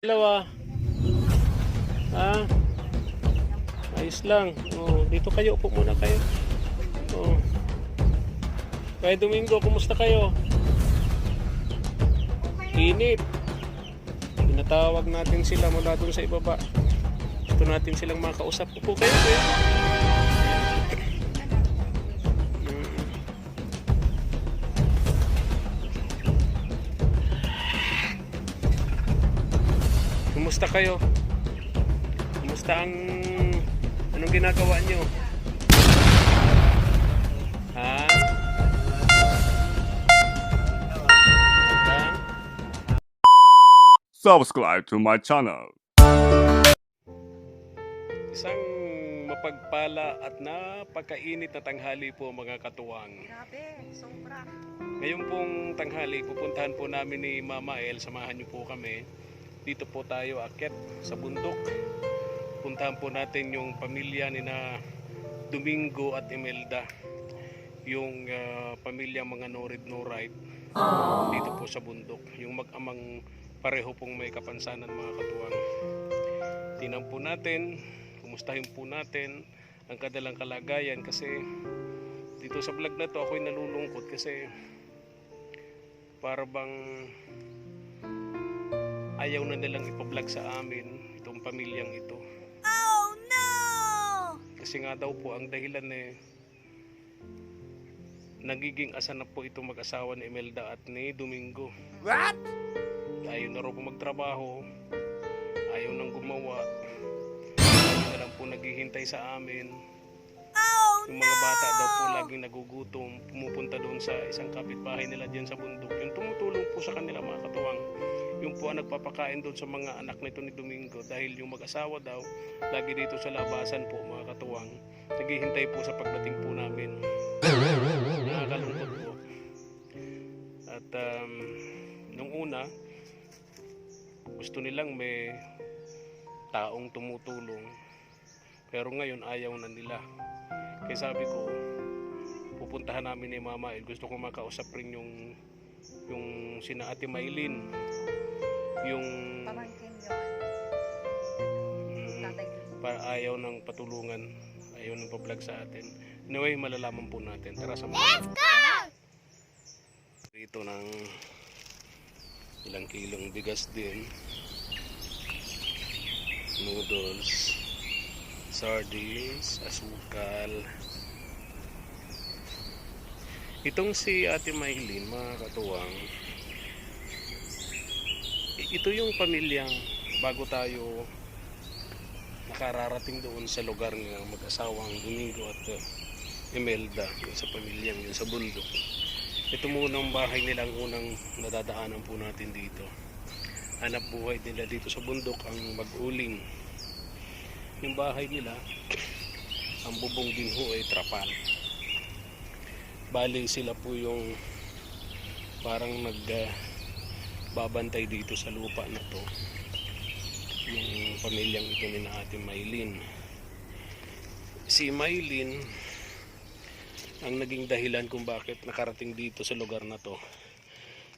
Dalawa. Ayos lang. Dito kayo, upo muna kayo. Kaya Domingo, kumusta kayo? Init. Pinatawag natin sila mula dun sa ibaba. Gusto natin silang makausap. Upo kayo, kayo. Kumusta kayo? Kumusta anong ginagawa nyo? Subscribe to my channel. Isang mapagpala at napakainit na tanghali po mga katuwang. Grabe, sobra. Ngayon pong tanghali, pupuntahan po namin ni Mama El. Samahan niyo po kami. Dito po tayo akyat sa bundok. Puntahan po natin yung pamilya ni na Domingo at Imelda. Yung pamilya mga no read no write. Dito po sa bundok. Yung mag-amang pareho pong may kapansanan mga katuwang. Tingnan po natin, kumustahin po natin ang kadalang kalagayan kasi dito sa vlog na to ako'y nalulungkot kasi para bang ayaw na nilang ipa-vlog sa amin itong pamilyang ito. Oh no! Kasi nga daw po ang dahilan nagiging asa na po itong mag-asawa ni Imelda at ni Domingo. What? Ayaw na raw po magtrabaho, ayaw nang gumawa, ayaw na lang po naghihintay sa amin. Oh Yung mga bata daw po laging nagugutom, pumupunta doon sa isang kapitbahay nila diyan sa bundok. Yung tumutulong po sa kanila mga katuwang. Yung po ang nagpapakain doon sa mga anak nito ni Domingo dahil yung mag-asawa daw lagi dito sa labasan po mga katuwang. Naghihintay po sa pagdating po namin. Nakakalungkot po. At nung una, gusto nilang may taong tumutulong. Pero ngayon ayaw na nila. Kaya sabi ko, pupuntahan namin ni Mama El. Gusto ko makausap rin yung sina Ate Maylin. Yung Pamangkin para ayaw ng patulungan, ayaw ng pa-vlog sa atin. Anyway, malalaman po natin. Tara sa mga. Let's go! Rito ng ilang kilong bigas din, noodles, sardines, asukal. Itong si Ate Maylin mga katuwang, ito yung pamilyang bago tayo nakararating doon sa lugar ng mag-asawang Domingo at Imelda, yung sa pamilyang yun sa bundok. Ito muna ang bahay nila, ang unang nadadaanan po natin dito. Hanap buhay nila dito sa bundok ang mag-uling. Yung bahay nila, ang bubong din ho ay trapal. Bali sila po yung parang nagbabantay dito sa lupa na to. Yung pamilyang ito ni na Ate Maylin. Si Maylin ang naging dahilan kung bakit nakarating dito sa lugar na to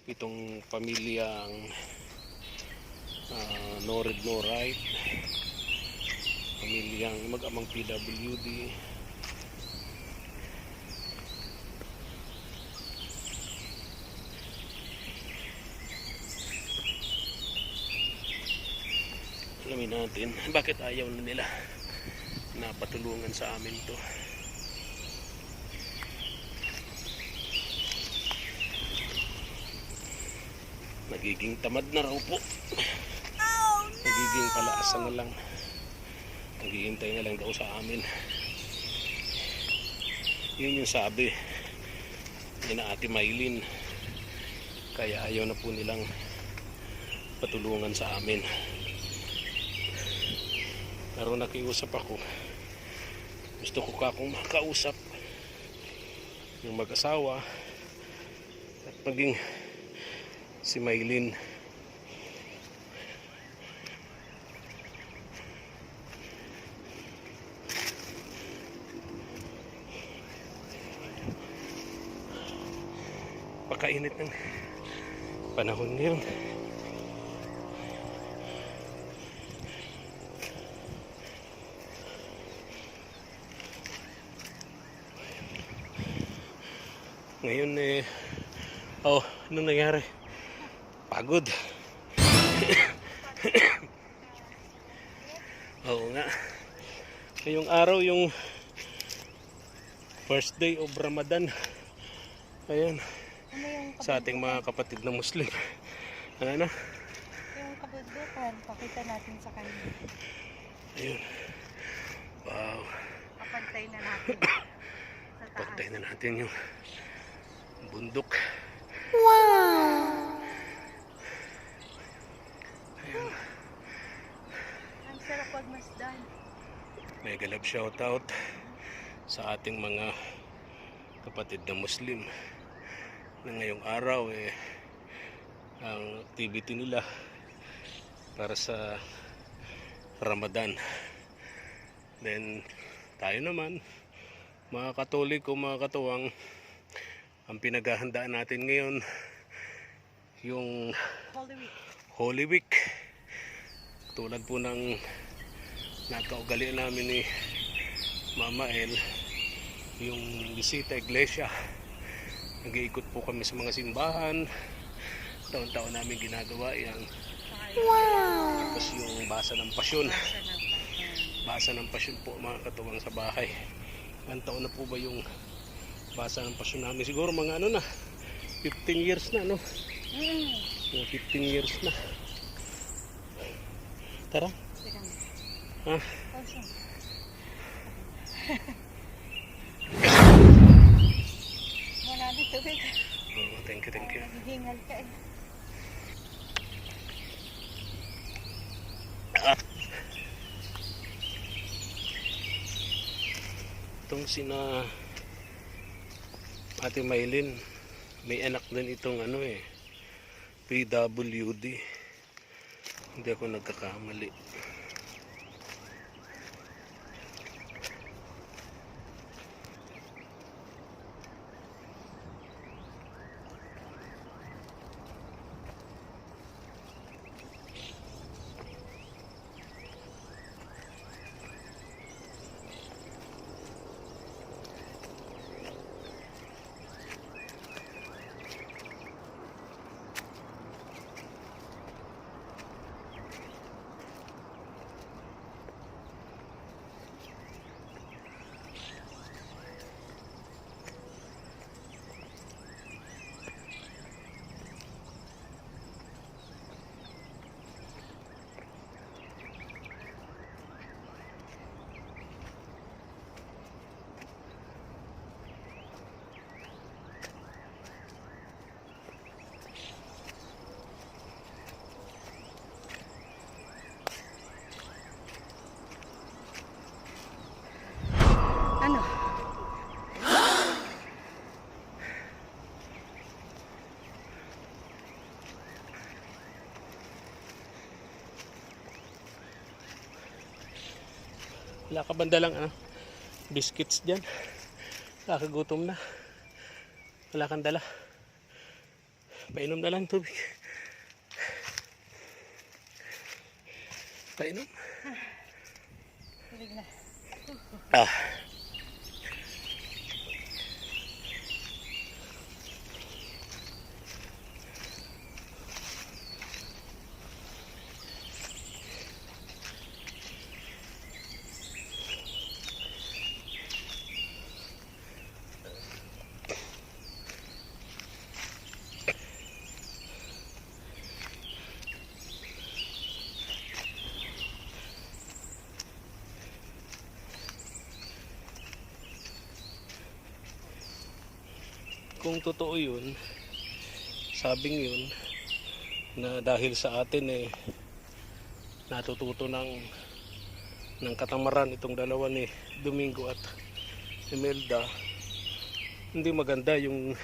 itong pamilyang no read no write, pamilyang mag-amang PWD. Alamin natin bakit ayaw na nila na patulungan sa amin to. Nagiging tamad na raw po. Nagiging palaasan na lang. Naghihintay na lang daw sa amin. Yun yung sabi ni na Ate Maylin. Kaya ayaw na po nilang patulungan sa amin. Pero nakiusap ako. Gusto ko akong makausap yung mag-asawa at maging si Maylin. Pakainit ng panahon ngayon. Ngayon anong nangyari? Pagod. Oo nga. Ngayong araw yung first day of Ramadan. Ayan. Ano yung Sa ating mga kapatid na Muslim. Ano? Yung kabundukan, pakita natin sa kanya. Ayun. Wow. Kapantay na natin sa taas. Pagtay na natin yung bundok. Ang sarap pagmasdan. Mega love shoutout sa ating mga kapatid na Muslim na ngayong araw ang activity nila para sa Ramadan. Then tayo naman mga Katoliko, mga katuwang, ang pinaghahandaan natin ngayon yung Holy Week. Holy Week. Tulad po ng nakaugalian namin ni Mama El, yung bisita iglesia. Nag-iikot po kami sa mga simbahan. Taon-taon namin ginagawa yan. Tapos yung basa ng pasyon. Basa ng pasyon po mga katuwang sa bahay. Ilang taon na po ba yung basa ng pasyon namin? Siguro mga 15 years na, no? Mga 15 years na. Tara. Ha? Wala na tubig. Oh, thank you. Naghihingal ka eh. Itong sina Ate Maylin, may anak din itong PWD. Hindi ako nagkakamali. Ano? Wala ka banda lang biscuits dyan? Nakagutom na. Wala kang dala. Painom na lang tubig. Painom. Tubig na. Ah. Kung totoo yun, sabing yun, na dahil sa atin natututo ng katamaran itong dalawa ni Domingo at Imelda, hindi maganda yung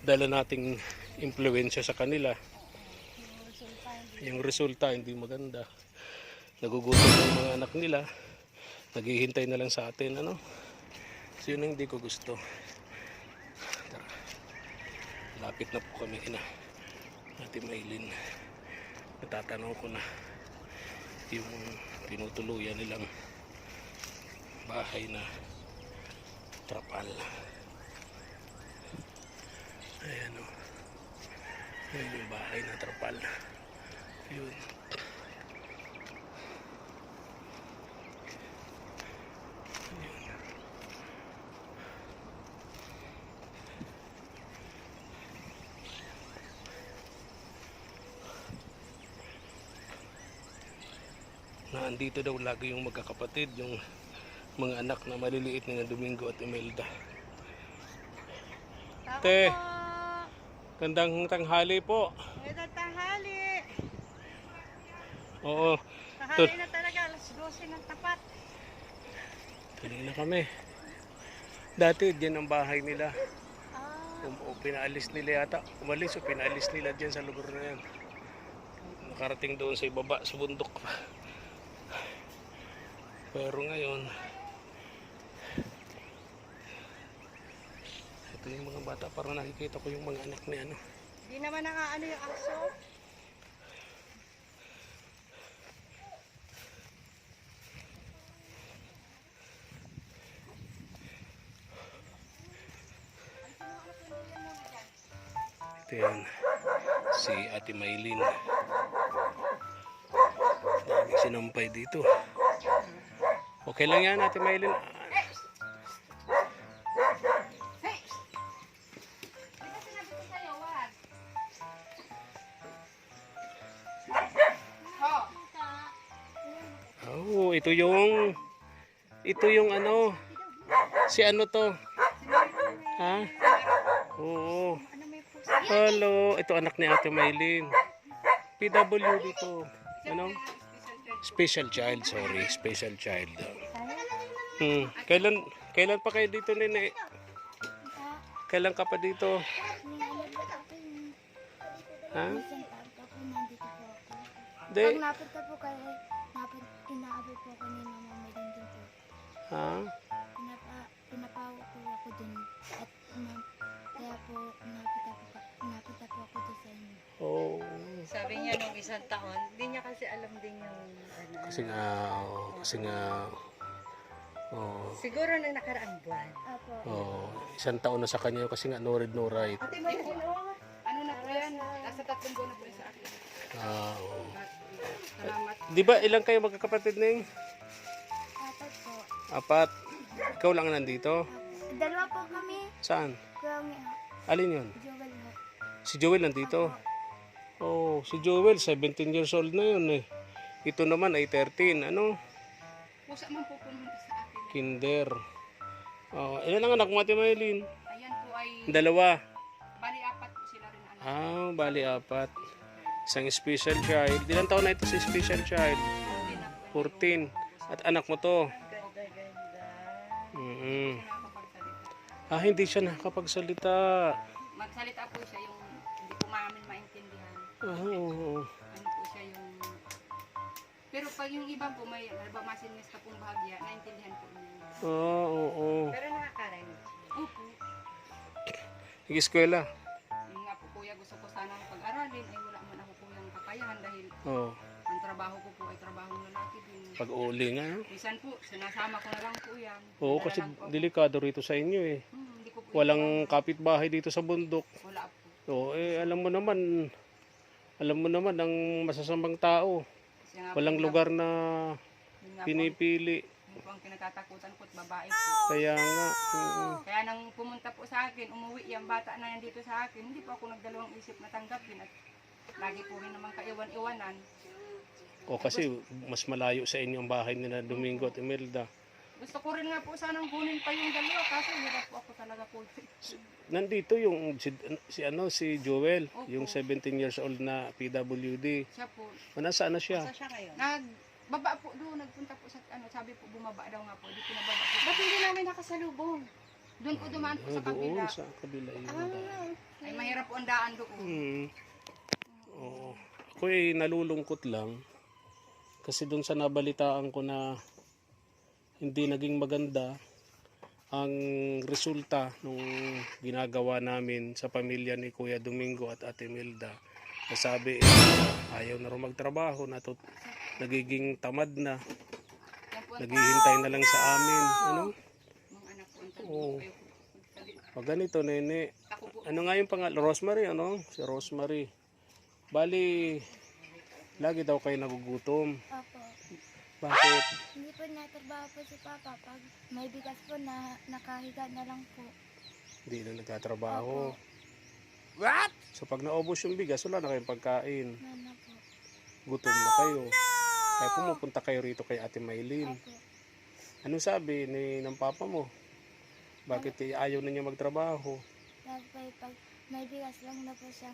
dala nating impluwensya sa kanila. Yung resulta hindi maganda. Nagugutom yung mga anak nila, naghihintay na lang sa atin, so yun ang hindi ko gusto. Lapit na po kami kina Ate Maylin. Natatanaw ko na yung tinutuluyan nilang bahay na trapal. Ayan o. Ayan yung bahay na trapal. Yun. Nandito daw lagi yung magkakapatid, yung mga anak na maliliit na Domingo at Imelda. Te, gandang tanghali po. Magandang tanghali. Oo, Tanghali na talaga, alas 12 ng tapat. tuloy na kami. Dati dyan ang bahay nila. Ah, O pinaalis nila yata. Umalis o pinaalis nila dyan sa lugar na yan. Nakarating doon sa ibaba, sa bundok. Pero ngayon, ito yung mga bata. Parang nakikita ko yung mga anak ni ano. di naman nakaano yung aso. Ito yan, si Ate Maylin. Dami sinampay dito. Okay lang yan, Ate Maylin. Oh, ito yung ano, si ano to? Ha? Oo. Ano may puso? Hello, ito anak ni Ate Maylin. PWD to. Ano? Special child, sorry, special child. Kailan pa kayo dito, Nene? Kailan ka pa dito? Ha? Di, Pag napunta po kayo, inaabot po ako ni Mama Megan din po. ha? Pinapawa po ako dun. At kaya po, napunta po ako dun sa inyo. Oh. Sabi niya nung isang taon, di niya kasi alam din yung ano. Kasi nga, oh, Siguro na nakaraang buwan. Apo. oh, isang taon na sa kanya kasi nga no read, no write. Ate may ano na po yan? Nasa 3 buwan na po yan sa akin. Oh. Salamat. Di ba ilang kayo magkakapatid, Neng? Apat po. 4. Ikaw lang nandito? Dalawa po kami. Saan? Kung Alin yun? Joel po. Si Joel nandito? Oh, si Joel 17 years old na yun eh. Ito naman ay 13. Ano? Pusa man po pumunta sa akin. Kinder. Oh, ilan ang anak mo, Ate Maylin? Ayan po ay, 2. bali 4 po sila rin anak. Ah, bali 4. Isang special child. Ilang taon na ito si special child? 14. At anak mo to? Ah, hindi siya nakakapagsalita. Magsalita po siya yung hindi po mamin maintindihan. Ah, oo. Ano po siya yung... Pero pag yung iba po may masinis na pong bahagya, naintindihan po niya. Ah, oo. Pero nakakarinig. Opo. Nag-eskwela? Yung nga po kuya, gusto ko sana pag-aralin, ay wala man ako po yung kakayahan dahil Oo. ang trabaho ko po ay trabaho ng lalaki din. Pag-uli nga. No? Minsan po, sinasama ko na lang po yan. Oo, Dala kasi lang po. delikado rito sa inyo eh. Hindi ko po Walang kapitbahay dito sa bundok. wala po. Oo, eh alam mo naman ang masasamang tao. Kasi nga Walang po, lugar na yun nga po, pinipili. yun po ang kinatatakutan ko at babae po. Kaya nga. Oo. Kaya nang pumunta po sa akin, umuwi yung bata na yan dito sa akin, hindi po ako nagdalawang isip na tanggapin at lagi po rin naman kaiwan-iwanan. O kasi mas malayo sa inyo ang bahay nila Domingo at Imelda. Gusto ko rin nga po sanang kunin pa yung dalawa kaso hirap po ako talaga po. Nandito yung si Joel, Opo. yung 17 years old na PWD. Siya po. Nasaan na siya? Siya ngayon? Nagbaba po doon, nagpunta po sa sabi po bumaba daw nga po, di pinababa po. Ba't hindi namin nakasalubong? Doon po dumaan po sa kabila. Doon sa kabila yun. Ay mahirap po ang daan doon. Oo. Ako ay nalulungkot lang kasi doon sa nabalitaan ko na hindi naging maganda ang resulta nung ginagawa namin sa pamilya ni Kuya Domingo at Ate Imelda. Nasabi ayaw na rin magtrabaho, nagiging tamad na, Yan po ang naghihintay na lang sa amin. Ano? mga anak po ang Oo. kayo po. Pag ganito, Nene, Ako po Ano nga yung pangalan? Rosemary, ano? Si Rosemary. Bali, lagi daw kayo nagugutom. Opo. Bakit? Hindi po natrabaho po si Papa. Pag may bigas po na nakahiga na lang po. Hindi na nagtatrabaho. What? So pag naubos yung bigas, wala na kayong pagkain. Nana po. Gutom na kayo. Kaya pumupunta kayo rito kay Ate Maylin. Opo. Anong sabi ng papa mo? Bakit ayaw na niya magtrabaho? Dahil po, pag may bigas lang na po siya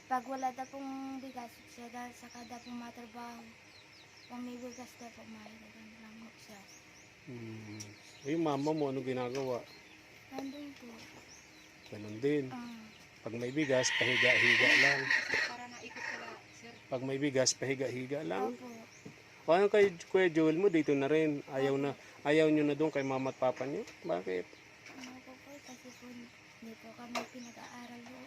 pag wala na pong bigas siya dahil sa kada pong matrabaho. Pag may bigas na po, mahiga na lang po siya. Yung mama mo, ano ginagawa? Nandun po. Ganun din. Ah, Pag may bigas, pahiga-higa lang. Para naikot sila, sir. Pag may bigas, pahiga-higa lang. opo. O ano kay Kuya Joel mo, dito na rin. Ayaw nyo na doon kay mama at papa nyo? Bakit? Ano po po, kasi po hindi po kami pinag-aaral po.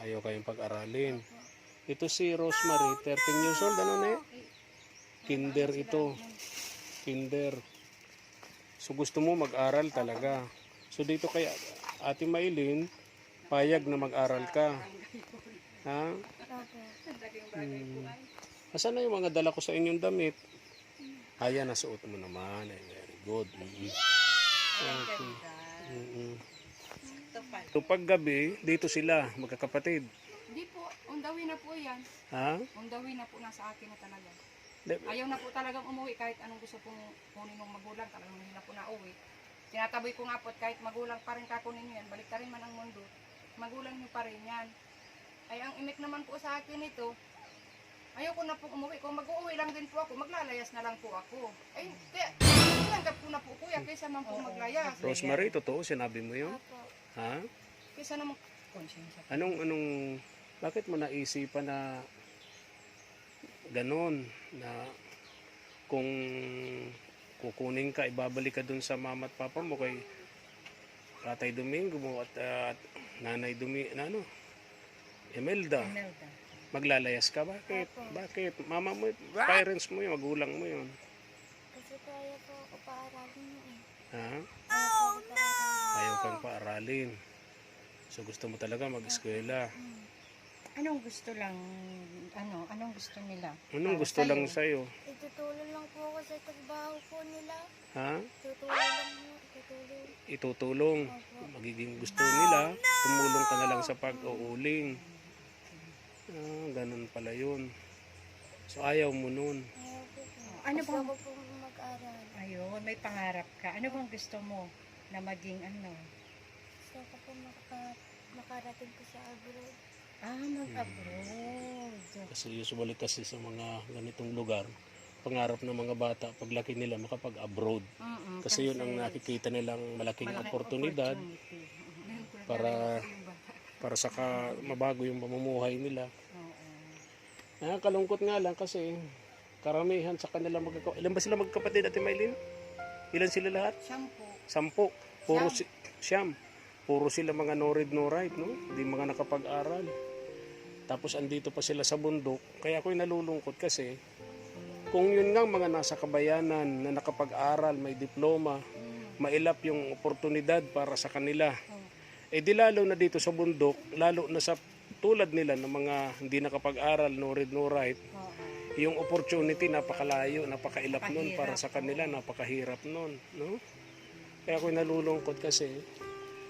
Ayaw kayong pag-aralin. Opo. Ito si Rosemary, 13 years old. Ano na eh? Kinder ito. Kinder. So gusto mo mag-aral talaga. So dito kay Ate Maylin, payag na mag-aral ka. Ha? Opo. Asan na yung mga dala ko sa inyong damit? Ayan, nasuot mo naman. Ay, very good. Okay. So pag gabi, dito sila, magkakapatid. Hindi po, on the way na po yan. Ha? On the way na po nasa akin na talaga. Di- Ayaw na po talagang umuwi kahit anong gusto pong kunin ng magulang. Talagang hindi na po na uwi. Tinataboy ko nga po at kahit magulang pa rin kakunin nyo yan, balik ta rin man ang mundo. Magulang nyo pa rin yan. Ay ang imik naman po sa akin ito, ayaw ko na po umuwi. Kung mag-uwi lang din po ako, maglalayas na lang po ako. Ay, kaya, tanggap ko na po kuya, kaysa man po maglayas. Rosemary, totoo, sinabi mo yun? Opo. Ha? Kaysa naman, Bakit mo naisipan na ganon, na kung kukunin ka, ibabalik ka dun sa mama at papa mo kay Tatay Domingo mo at Nanay Imelda. Maglalayas ka? Bakit? Opo. Bakit? Mama mo, parents mo yun, magulang mo yun. Kasi po ayaw po ako paaralin mo eh. Ha? Ayaw po ako paaralin. Ayaw kang paaralin. So gusto mo talaga mag-eskwela. Anong gusto lang, anong gusto nila? Anong Para gusto sa'yo? lang sa'yo? Itutulong lang po ako sa trabaho po nila. Ha? Tutulong lang po. Tutulong. Itutulong. Opo. Magiging gusto nila, tumulong ka na lang sa pag-uuling. Ganun pala yun. So ayaw mo nun. Ayaw po po. Ano Gusto bang- ko po mag-aral. Ayun, may pangarap ka. Ano bang gusto mo na maging ano? Gusto ko po makarating ko sa abroad. Mag-abroad. Kasi usually kasi sa mga ganitong lugar, pangarap ng mga bata, paglaki nila makapag-abroad. Kasi yun ang nakikita nilang malaking oportunidad para saka mabago yung pamumuhay nila. Nakakalungkot nga lang kasi karamihan sa kanila ilan ba sila magkapatid, Ate Maylin? Ilan sila lahat? shampoo. 10. Puro siyam. Puro sila mga no read no write, no? Hindi mga nakapag-aral. Tapos andito pa sila sa bundok. Kaya ako'y nalulungkot kasi kung yun nga mga nasa kabayanan na nakapag-aral, may diploma, mailap yung oportunidad para sa kanila. Eh di lalo na dito sa bundok, lalo na sa tulad nila ng mga hindi nakapag-aral, no read no write, yung opportunity napakalayo, napakailap nun para sa kanila, napakahirap nun, no? Kaya ako'y nalulungkot kasi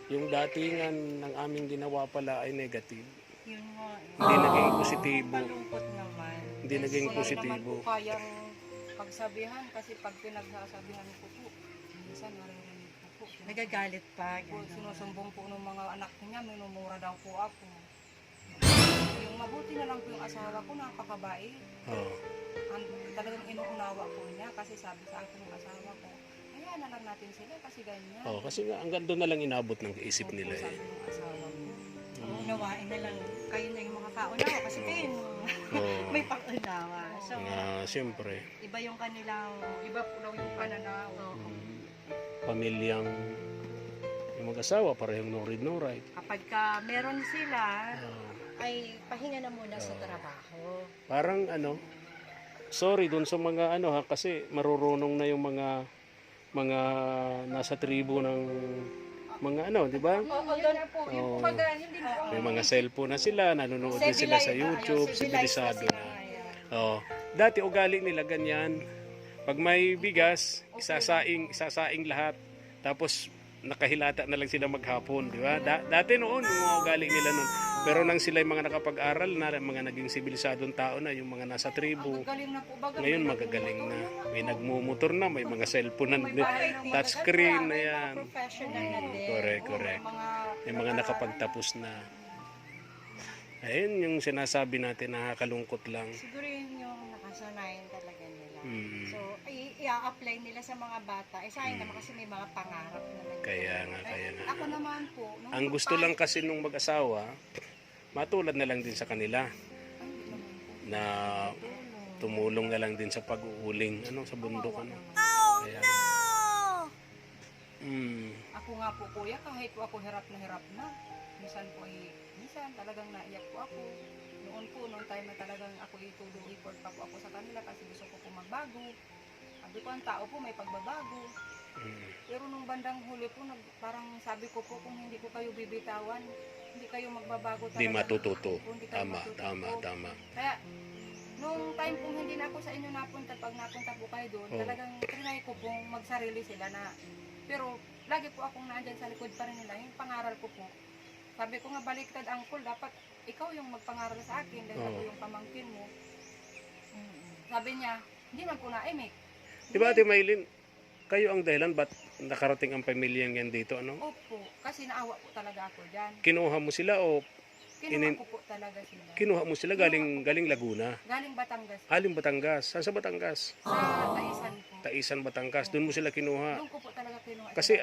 yung datingan ng aming ginawa pala ay negative. Yun nga. Hindi naging positibo. Malungkot naman. Hindi naging Wala naman positibo. po kayang pagsabihan kasi pag pinagsasabihan ko po, minsan naririnig ko po. Nagagalit pa. Po, Gano'n. sinusumbong po ng mga anak niya, minumura daw po ako. Yung mabuti na lang po yung asawa ko, napakabait. Oh. Talagang inuunawa po niya kasi sabi sa akin ng asawa ko, hayaan na lang natin sila kasi ganyan. Oh, kasi nga hanggang doon na lang inabot ng isip Opo, nila sabi eh. ng asawa ko. Unawain na lang. Kayo na yung mga kaunawa kasi kayo yung Oh. may pang-unawa. So, Siyempre, iba yung kanilang... Iba po daw yung pananaw. pamilyang yung mag-asawa, parehong no read no write. Kapag ka meron sila, Ah, ay pahinga na muna sa trabaho. parang sorry doon sa mga kasi marurunong na yung mga nasa tribo ng mga ano, di ba? Oo, yun na po. Yung Oo. kumbaga, hindi mo ang May mga cellphone na sila, nanonood din sila sa YouTube, sibilisado na. Oh, dati ugali nila ganyan. Pag may bigas, isasaing lahat. Tapos nakahilata na lang sila maghapon, di ba? Dati noon, yung mga ugali nila noon. Pero nang sila yung mga nakapag-aral na, mga naging sibilisadong tao na, yung mga nasa tribu, galing na po baga. ngayon magagaling na. May nagmumotor na, may mga cellphone na, touchscreen na yan. Professional na din. Correct. May mga nakapagtapos na. Ayun yung sinasabi natin, nakakalungkot lang. Siguro yun yung nakasanayan talaga nila. Mm. So, i-apply nila sa mga bata. Sayang naman kasi may mga pangarap naman. Kaya nga. Ako naman po. nung Ang gusto lang kasi nung mag-asawa, matulad na lang din sa kanila na tumulong na lang din sa pag-uuling sa bundok. Kaya, Ako nga po kuya, kahit po ako hirap na. Minsan talagang naiyak po ako. Noong time na talagang ako itudo-report pa po ako sa kanila kasi gusto ko po magbago. Sabi ko, ang tao po may pagbabago. Pero nung bandang huli po, parang sabi ko po, kung hindi ko kayo bibitawan, hindi kayo magbabago talaga. di matututo. Hindi kayo matututo. Tama. Kaya, nung time kung hindi na ako sa inyo napunta, pag napunta po kayo doon, talagang trinay ko pong magsarili sila na, pero lagi po akong nandyan sa likod pa rin nila, yung pangaral ko po. Sabi ko nga, baliktad angkol, dapat ikaw yung magpangaral sa akin, dahil ako yung pamangkin mo. Sabi niya, hindi man po naimik. Di ba, Ate Maylin, kayo ang dahilan ba't nakarating ang pamilyang yan dito, ano? Opo, kasi naawa po talaga ako dyan. Kinuha mo sila o Kinuha ko po talaga sila. kinuha mo sila galing Laguna? Galing Batangas. Haling Batangas. Saan sa Batangas? Sa Taisan po. Taisan, Batangas. Doon mo sila kinuha. Doon ko po talaga kinuha. Kasi,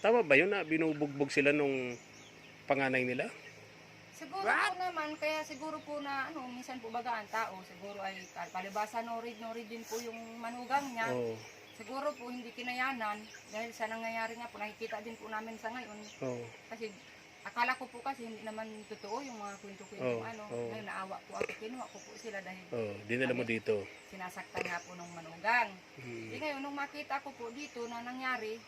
tama ba yun na binubugbog sila nung panganay nila? Siguro po naman, kaya siguro po na, minsan po baga ang tao, siguro ay palibasa no read din po yung manugang niya. Oo. Siguro po hindi kinayanan, dahil sa nangyayari nga po, nakikita din po namin sa ngayon. Oo. Kasi, akala ko po kasi hindi naman totoo yung mga kwento-kwento Ngayon naawa po ako, kinuha ko po sila dahil Dinala mo dito. sinasaktan nga po ng manugang. Hmm. Ngayon, nung makita ko po dito na nangyari,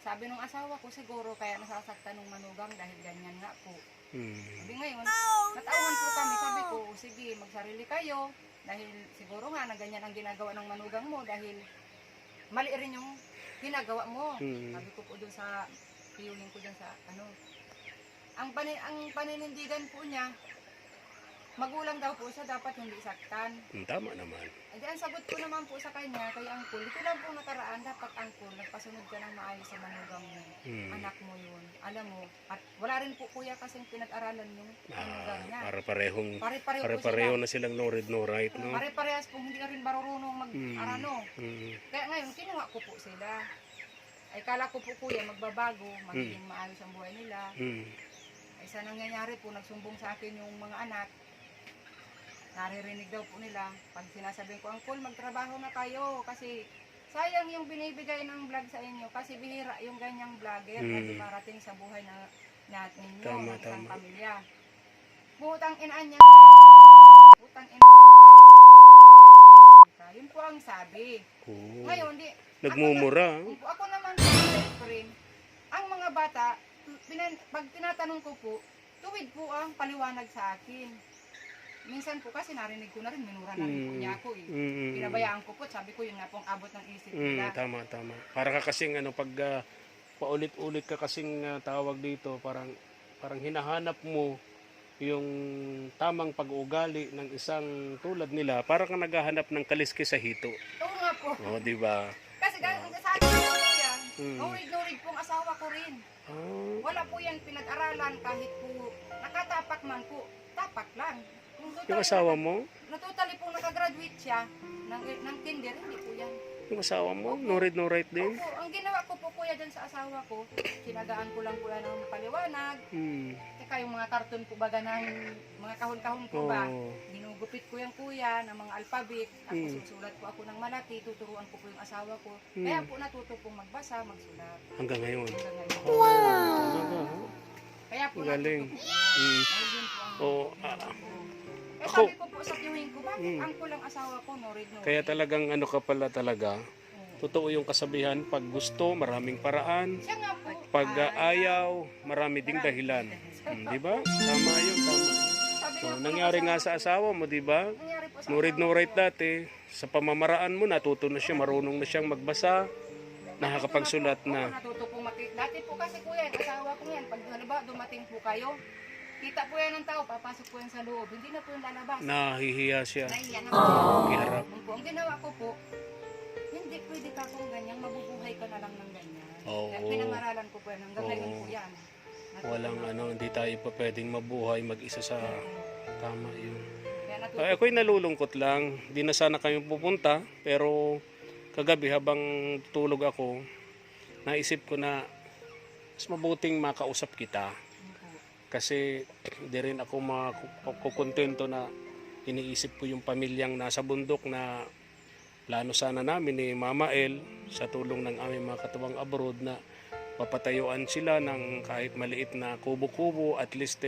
sabi nung asawa ko siguro kaya nasasaktan ng manugang dahil ganyan nga po. Sabi ngayon, natauhan po kami, sabi ko, sige, magsarili kayo, dahil siguro nga na ganyan ang ginagawa ng manugang mo, dahil mali rin yung ginagawa mo. Sabi ko po doon sa, piyuhin ko dyan sa, ang paninindigan po niya, magulang daw po siya, dapat hindi saktan. Tama naman. Di ang sagot ko naman po sa kanya, kay Angkol, ito lang po nakaraan, dapat Angkol, nagpasunod ka ng maayos sa manugang mo. Anak mo yun. Alam mo, at wala rin po kuya kasing pinag-aralan yung manugang niya. Pare-pareho na silang no read, no write, no? Pare-parehas po, hindi ka rin marunong mag-arano. Kaya ngayon, kinuha ko po sila. Ay kala ko po kuya, magbabago, magiging maayos ang buhay nila. Ay sa nangyayari po, nagsumbong sa akin yung mga anak. Naririnig daw po nila. Pag sinasabihin ko, Angkol, magtrabaho na kayo. Kasi sayang yung binibigay ng vlog sa inyo. Kasi bihira yung ganyang vlogger na dumarating sa buhay natin ninyo, ng isang pamilya. Putang inaan niya. Putang inaan niya, Alex ka, putang inaan ka. Yun po ang sabi. Ngayon, Nagmumura. Ako naman po, best friend, ang mga bata, pag tinatanong ko po, tuwid po ang paliwanag sa akin. Minsan po kasi narinig ko na rin, minura na rin po niya ako eh. Pinabayaan ko po, sabi ko yun nga pong abot ng isip nila. Tama. Para ka kasing pag paulit-ulit ka kasing tawag dito, parang hinahanap mo yung tamang pag-uugali ng isang tulad nila, para kang naghahanap ng kaliskis sa hito. Oo nga po. Oh, di ba? Kasi sa akin po yan, nurid pong asawa ko rin. Wala po yan pinag-aralan kahit po nakatapak man po, tapak lang. Yung asawa mo? Natutali pong nakagraduate siya ng kinder, hindi po yan. Yung asawa mo? No read, no write din? Opo, ang ginawa ko po kuya dyan sa asawa ko, sinagaan ko lang po yan ng paliwanag. Teka, yung mga karton po baga ng mga kahon-kahon ko ba, ginugupit ko yung kuya ng mga alphabet, tapos susulat po ako ng malaki, tuturuan ko po yung asawa ko. Kaya po natuto pong magbasa, magsulat. Hanggang ngayon? Hanggang ngayon. Wow! Kaya po galing. natuto po. Ako, Sabi ko po sa viewing ko, bakit ang kulang asawa ko, no read, no kaya write? talagang ka pala talaga, totoo yung kasabihan, pag gusto, maraming paraan. Siya nga po. Pag ayaw, marami ding dahilan. Di ba? Tama yun, tama. Sabi nga Oh, po nangyari ng nga asawa sa asawa mo, di ba? ko, nangyari po sa Nurid asawa no right ko. dati, sa pamamaraan mo, natuto na siya, marunong na siyang magbasa, nakakapagsulat Oo, na. natuto po dati po kasi kuya, asawa ko yan, pag halimbawa dumating po kayo, kita po yan ng tao, papasok po yan sa loob, hindi na po yung lalabas. Nahihiya siya. Nahiya na po. Kiharap. Ang ginawa ko po, hindi pwede ka kung ganyan, mabubuhay ka na lang ng ganyan. Oo. Kaya pinangaralan ko po yan, hanggang ngayon Oo. po yan. Walang ano, hindi tayo pa pwedeng mabuhay mag-isa sa tama yun. Kaya natuto. Ay, ako'y nalulungkot lang. Di na sana kami pupunta, pero kagabi habang tulog ako, naisip ko na mas mabuting makausap kita. Kasi di rin ako makukontento na iniisip ko yung pamilyang nasa bundok na plano sana namin ni Mama El sa tulong ng aming mga katuwang abroad na papatayuan sila ng kahit maliit na kubo-kubo, at least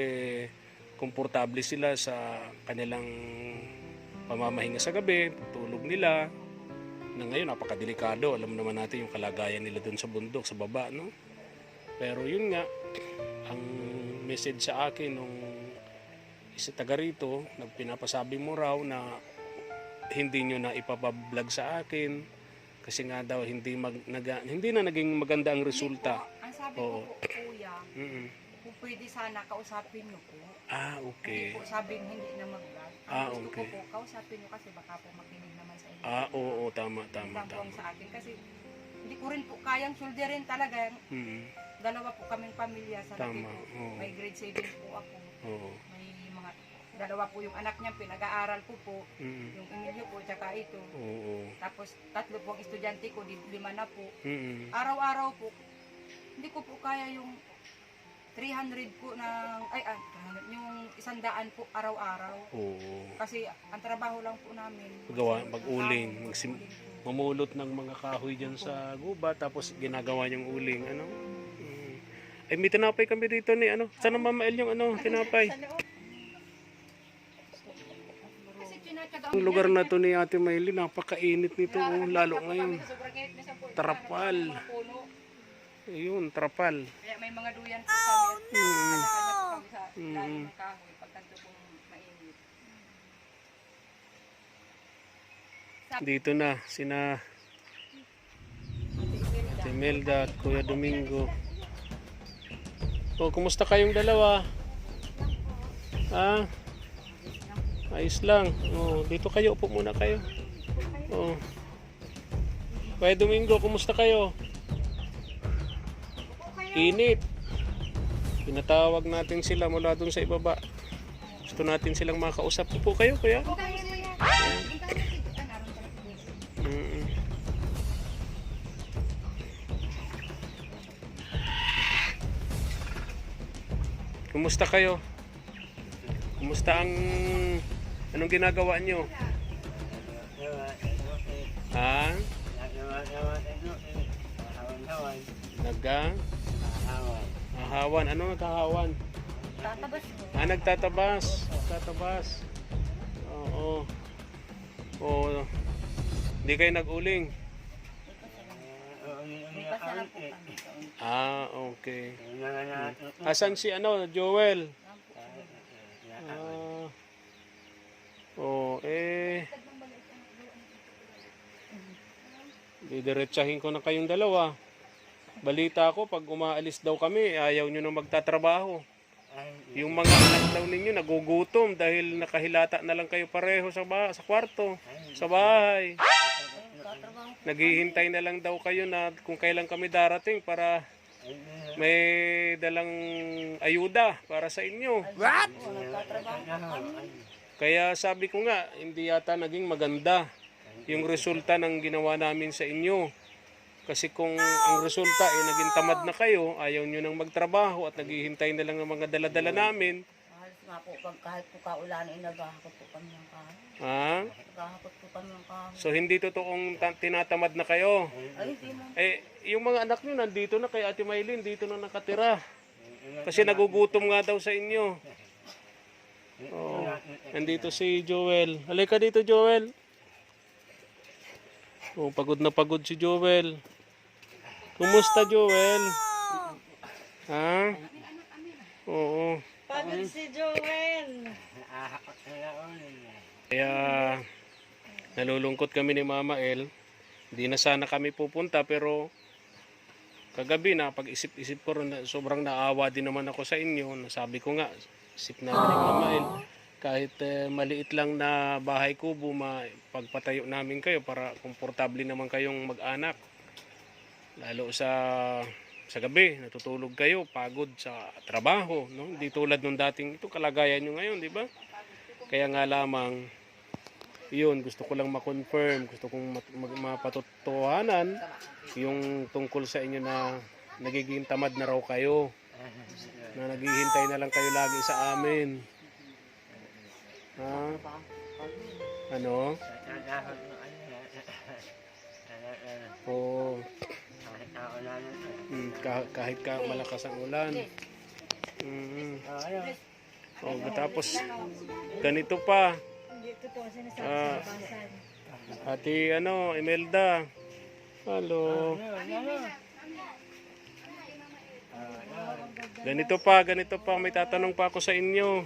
komportable sila sa kanilang pamamahinga sa gabi, tulog nila. Na ngayon napakadelikado, alam naman natin yung kalagayan nila doon sa bundok, sa baba, no? Pero yun nga, ang message sa akin nung isa taga rito, nagpinapasabi mo raw na hindi nyo na ipapablog sa akin kasi nga daw hindi na naging maganda ang resulta. Ang sabi Oo. ko po, kuya, Mm-mm. kung pwede sana kausapin niyo po. Ah, Hindi okay. po sabing hindi na mag-vlog. Ang Ah, gusto okay. ko po, kausapin niyo kasi baka po makinig naman sa inyo. Ah, oo, tama. Lang po ang sa akin kasi hindi ko rin po kayang shoulderin talaga. Mm-mm. Dalawa po kaming pamilya sa laki Tama, po. oo. May grade 7 po ako. Oo. May mga dalawa po yung anak niya, pinag-aaral ko po. Mm-mm. Yung Emilio po, tsaka ito. Oo. Tapos 3 po ang estudyante ko, 5 na po. Mm-mm. Araw-araw po, hindi ko po kaya yung 300 po ng, yung 100 po araw-araw. Oo. Kasi ang trabaho lang po namin. Gawa, mag-uling, mag-uling po. Mamulot ng mga kahoy dyan sa gubat, tapos ginagawa yung uling, ano? Ay, may tinapay kami dito ni, ano? Sana Mama El yung, ano, tinapay? Kasi tinatyaga Ang lugar na to ni Ate Maylin, napakainit nito, oh, lalo ngayon. Trapal. Ayun, trapal. Kaya may mga duyan po kami. Kanya-kanya po kami sa ilalim ng kahoy pag tanto pong mainit. Dito na, sina Ate Melda at Kuya Domingo. Oh, kumusta kayong dalawa? Ah, ayos lang. Oh, dito kayo, upo muna kayo. Oh. Kuya Domingo, kumusta kayo? Init. Pinatawag natin sila mula dun sa ibaba. Gusto natin silang makausap. Upo kayo, kuya. Mm. Kumusta kayo? Kumusta ang anong ginagawa nyo? Ha? Hahawan. Ano naghahawan? Tatabas mo. Nagtatabas. Tatabas. Oo. Oo. Hindi kayo nag-uling. Ah, okay. Asan si Joel? Ah. Oh, didiretsahin ko na kayong dalawa. Balita ko, pag umaalis daw kami, ayaw nyo na magtatrabaho. Yung mga anak daw ninyo nagugutom dahil nakahilata na lang kayo pareho sa kwarto, sa bahay. Naghihintay na lang daw kayo na kung kailan kami darating para may dalang ayuda para sa inyo. What? Kaya sabi ko nga, hindi yata naging maganda yung resulta ng ginawa namin sa inyo. Kasi kung ang resulta ay naging tamad na kayo, ayaw nyo nang magtrabaho at naghihintay na lang ng mga daladala namin. Halos nga po, kahit po kaulan, naghahakot po kami ng kahoy. Ha? Naghahakot po kami ng kahoy. So hindi totoong tinatamad na kayo. Ay, hindi mo. Yung mga anak nyo nandito na kay Ate Maylin, dito na nakatira. Kasi nagugutom nga daw sa inyo. Oh, nandito si Joel. Halika dito, Joel. Oh, pagod na pagod si Joel. Kumusta, Joel? Ha? Oo. Pagod si Joel. Kaya nalulungkot kami ni Mama El. Hindi na sana kami pupunta pero kagabi na pag-isip-isip ko rin, sobrang naawa din naman ako sa inyo. Sabi ko nga, isip namin ni Mama El, kahit maliit lang na bahay kubo, pagpatayo namin kayo para komportable naman kayong mag-anak. Lalo sa gabi, natutulog kayo, pagod sa trabaho, no? Hindi tulad nung dating ito kalagayan nyo ngayon, di ba? Kaya nga lamang, yun, gusto ko lang ma-confirm, gusto kong mapatotohanan yung tungkol sa inyo na nagiging tamad na raw kayo, na naghihintay na lang kayo lagi sa amin. Ha? Ano? Oo. Kahit malakas ang ulan. Oh, tapos ganito pa. Ate Imelda. Hello. Ganito pa, may tatanong pa ako sa inyo.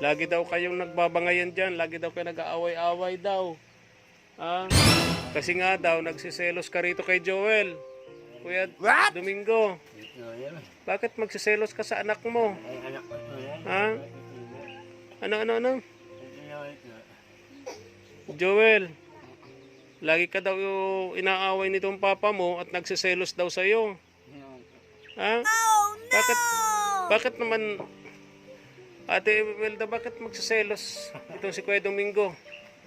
Lagi daw kayong nagbabangayan dyan, lagi daw kayo nag-aaway-away daw. Kasi nga daw, nagsiselos ka rito kay Joel. Kuya Domingo, bakit magsiselos ka sa anak mo? Ha? Ano? Joel, lagi ka daw inaaway nitong papa mo at nagsiselos daw sa'yo. Ha? Bakit naman, Ate Imelda, bakit magsiselos itong si Kuya Domingo?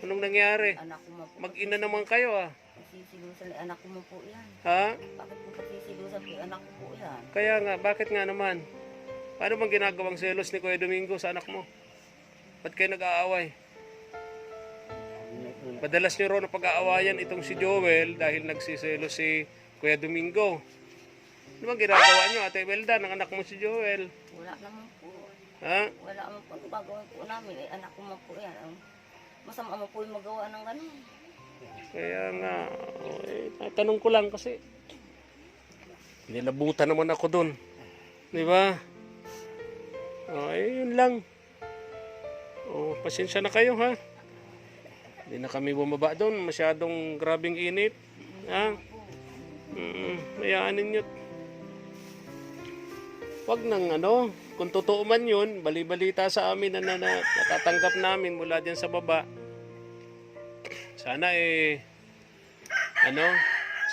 Anong nangyari? Anak ko mo po. Mag-ina naman kayo Sisilusan ni anak ko mo po yan. Ha? Bakit po sisilusan ni anak ko po yan? Kaya nga, bakit nga naman? Paano bang ginagawang selos ni Kuya Domingo sa anak mo? Ba't kayo nag-aaway? Madalas nyo raw na pag-aawayan itong si Joel dahil nagsiselos si Kuya Domingo. Ano bang ginagawa nyo, Ate Imelda, ng anak mo si Joel? Wala naman po. Ha? Wala naman po. Gagawin po namin. Anak ko mo po yan. Masama mo po yung magawa ng ganun. Kaya nga, tanong ko lang kasi nilabutan naman ako dun. Di ba? Yun lang. Pasensya na kayo, ha? Hindi na kami bumaba doon. Masyadong grabing init. Ha? Mayaan ninyo. Wag nang kung totoo man yun, bali-balita sa amin na natatanggap namin mula dyan sa baba. Sana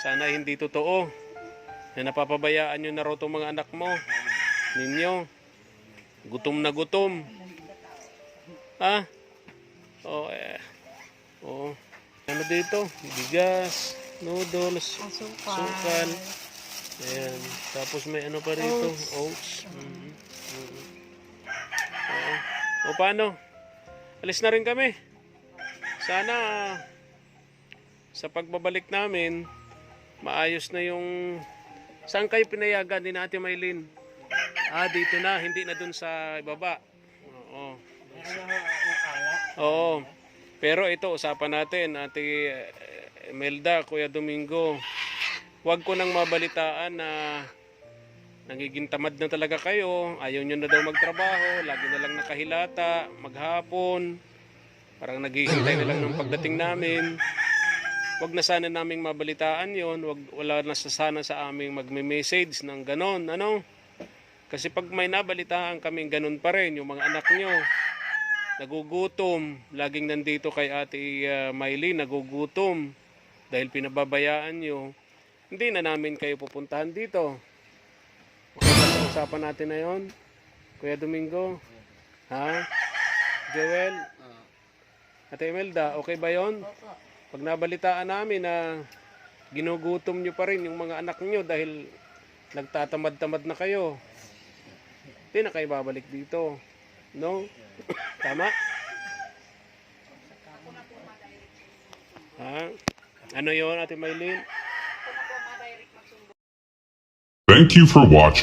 sana hindi totoo na napapabayaan nyo na raw itong mga anak mo ninyo. Gutom na gutom. Ha? Ano dito? Bigas, noodles, sukal. Ayan. Tapos may ano pa rito? Oats. Paano? Alis na rin kami. Sana sa pagbabalik namin, maayos na yung... Saan kayo pinayagan ni Ate Maylin? Dito na. Hindi na dun sa ibaba. Oo. Pero ito, usapan natin, Ate Imelda, Kuya Domingo. Huwag ko nang mabalitaan na nagiging tamad na talaga kayo. Ayaw nyo na daw magtrabaho. Lagi na lang nakahilata, maghapon. Parang naghihintay na lang ng pagdating namin. Huwag na sana naming mabalitaan yon. Wala na sana sa aming magme-message ng ganon. Kasi pag may nabalitaan kaming ganon pa rin, yung mga anak nyo, nagugutom. Laging nandito kay Ate Maylin, nagugutom. Dahil pinababayaan nyo. Hindi na namin kayo pupuntahan dito. Okay ba sa usapan natin na yon? Kuya Domingo? Ha? Joel? Ate Imelda, okay ba yon? Pag nabalitaan namin na ginugutom nyo pa rin yung mga anak nyo dahil nagtatamad-tamad na kayo, hindi na kayo babalik dito. No? Tama? Ha? Ano yon, Ate Maylin? Thank you for watching.